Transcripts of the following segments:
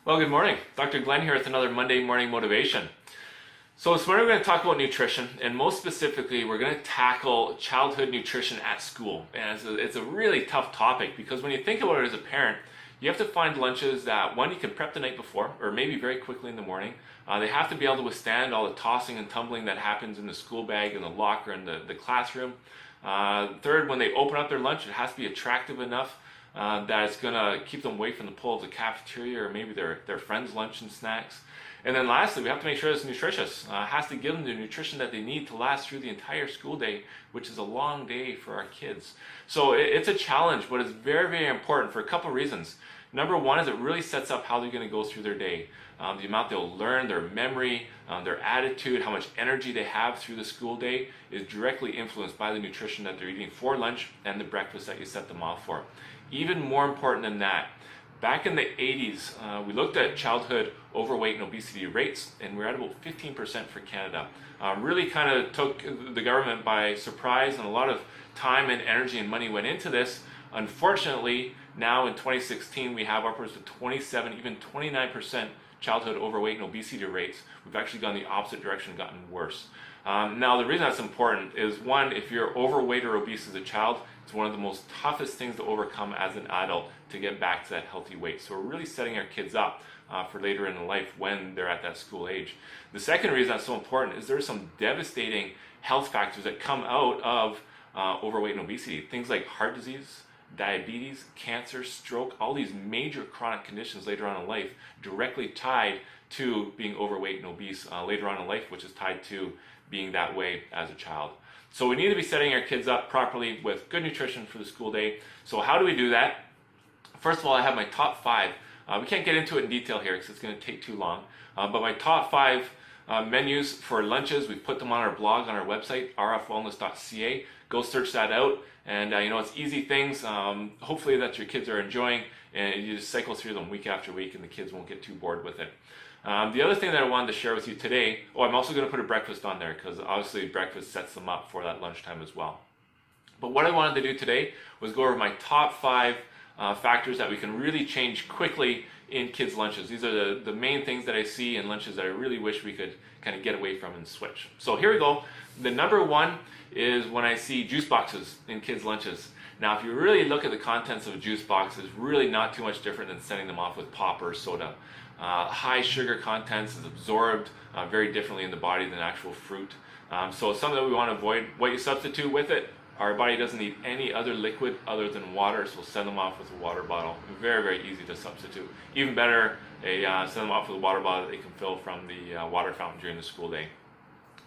Well, good morning. Dr. Glenn here with another Monday Morning Motivation. So this morning we're going to talk about nutrition, and most specifically we're going to tackle childhood nutrition at school. And it's a really tough topic because when you think about it as a parent, you have to find lunches that, one, you can prep the night before or maybe very quickly in the morning. They have to be able to withstand all the tossing and tumbling that happens in the school bag, in the locker, in the classroom. Third, when they open up their lunch, it has to be attractive enough that it's going to keep them away from the pull of the cafeteria or maybe their friends' lunch and snacks. And then lastly, we have to make sure it's nutritious. It has to give them the nutrition that they need to last through the entire school day, which is a long day for our kids. So it's a challenge, but it's very, very important for a couple of reasons. Number one is it really sets up how they're going to go through their day. The amount they'll learn, their memory, their attitude, how much energy they have through the school day is directly influenced by the nutrition that they're eating for lunch and the breakfast that you set them off for. Even more important than that, back in the 80s, we looked at childhood overweight and obesity rates, and we're at about 15% for Canada. Really kind of took the government by surprise, and a lot of time and energy and money went into this. Unfortunately, now in 2016, we have upwards of 27, even 29% childhood overweight and obesity rates. We've actually gone the opposite direction and gotten worse. Now, the reason that's important is, one, if you're overweight or obese as a child, it's one of the most toughest things to overcome as an adult to get back to that healthy weight. So we're really setting our kids up for later in life when they're at that school age. The second reason that's so important is there's some devastating health factors that come out of overweight and obesity. Things like heart disease, diabetes, cancer, stroke, all these major chronic conditions later on in life directly tied to being overweight and obese later on in life, which is tied to being that way as a child. So we need to be setting our kids up properly with good nutrition for the school day. So how do we do that? First of all, I have my top 5. We can't get into it in detail here because it's going to take too long. But my top 5 menus for lunches, we've put them on our blog on our website, rfwellness.ca. Go search that out. And it's easy things, hopefully that your kids are enjoying, and you just cycle through them week after week and the kids won't get too bored with it. The other thing that I wanted to share with you today, I'm also going to put a breakfast on there because obviously breakfast sets them up for that lunchtime as well. But what I wanted to do today was go over my top 5 factors that we can really change quickly in kids' lunches. These are the main things that I see in lunches that I really wish we could kind of get away from and switch. So here we go. The number 1 is when I see juice boxes in kids' lunches. Now, if you really look at the contents of a juice box, it's really not too much different than sending them off with pop or soda. High sugar contents is absorbed very differently in the body than actual fruit. So it's something that we want to avoid. What you substitute with it, our body doesn't need any other liquid other than water, so we'll send them off with a water bottle. Very, very easy to substitute. Even better, send them off with a water bottle that they can fill from the water fountain during the school day.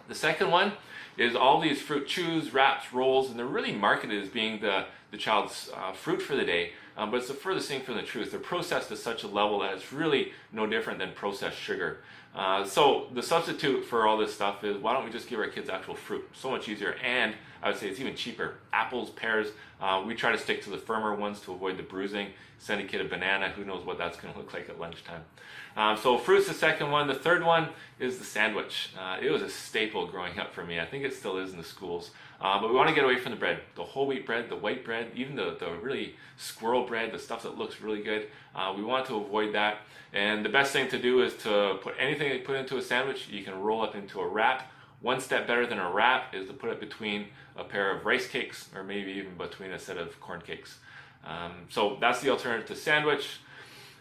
The second one is all these fruit chews, wraps, rolls, and they're really marketed as being the child's fruit for the day, but it's the furthest thing from the truth. They're processed to such a level that it's really no different than processed sugar. So the substitute for all this stuff is, why don't we just give our kids actual fruit? So much easier, and I would say it's even cheaper. Apples, pears, we try to stick to the firmer ones to avoid the bruising. Send a kid a banana, who knows what that's going to look like at lunchtime. So fruit's the second one. The third one is the sandwich. It was a staple growing up for me. I think it still is in the schools. But we want to get away from the bread. The whole wheat bread, the white bread, even the really squirrel bread, the stuff that looks really good. We want to avoid that. And the best thing to do is to put anything that you put into a sandwich, you can roll up into a wrap. One step better than a wrap is to put it between a pair of rice cakes or maybe even between a set of corn cakes. So that's the alternative to sandwich.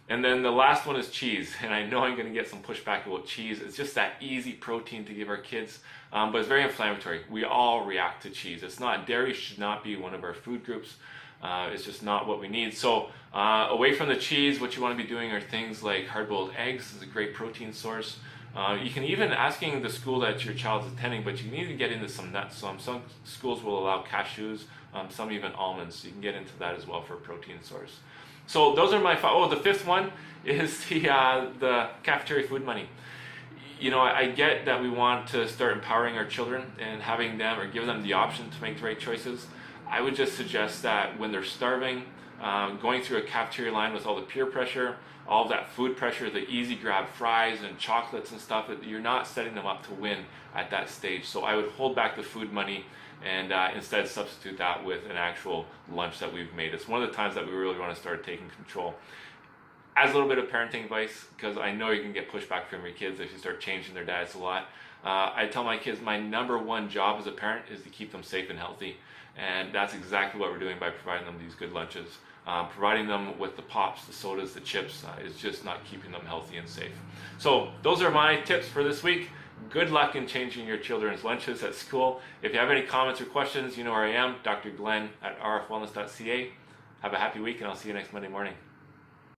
And then the last one is cheese. And I know I'm going to get some pushback about cheese. It's just that easy protein to give our kids, but it's very inflammatory. We all react to cheese. It's not, dairy should not be one of our food groups. It's just not what we need. So away from the cheese, what you want to be doing are things like hard-boiled eggs is a great protein source. You can even, asking the school that your child's attending, but you need to get into some nuts. Some schools will allow cashews, some even almonds. So you can get into that as well for a protein source. So those are my 5. The fifth one is the cafeteria food money. I get that we want to start empowering our children and having them or giving them the option to make the right choices. I would just suggest that when they're starving, going through a cafeteria line with all the peer pressure, all of that food pressure, the easy grab fries and chocolates and stuff, that you're not setting them up to win at that stage. So I would hold back the food money and instead substitute that with an actual lunch that we've made. It's one of the times that we really want to start taking control. as a little bit of parenting advice, because I know you can get pushback from your kids if you start changing their diets a lot. I tell my kids my number one job as a parent is to keep them safe and healthy. And that's exactly what we're doing by providing them these good lunches. Providing them with the pops, the sodas, the chips is just not keeping them healthy and safe. So those are my tips for this week. Good luck in changing your children's lunches at school. If you have any comments or questions, you know where I am, Dr. Glenn at rfwellness.ca. Have a happy week, and I'll see you next Monday morning.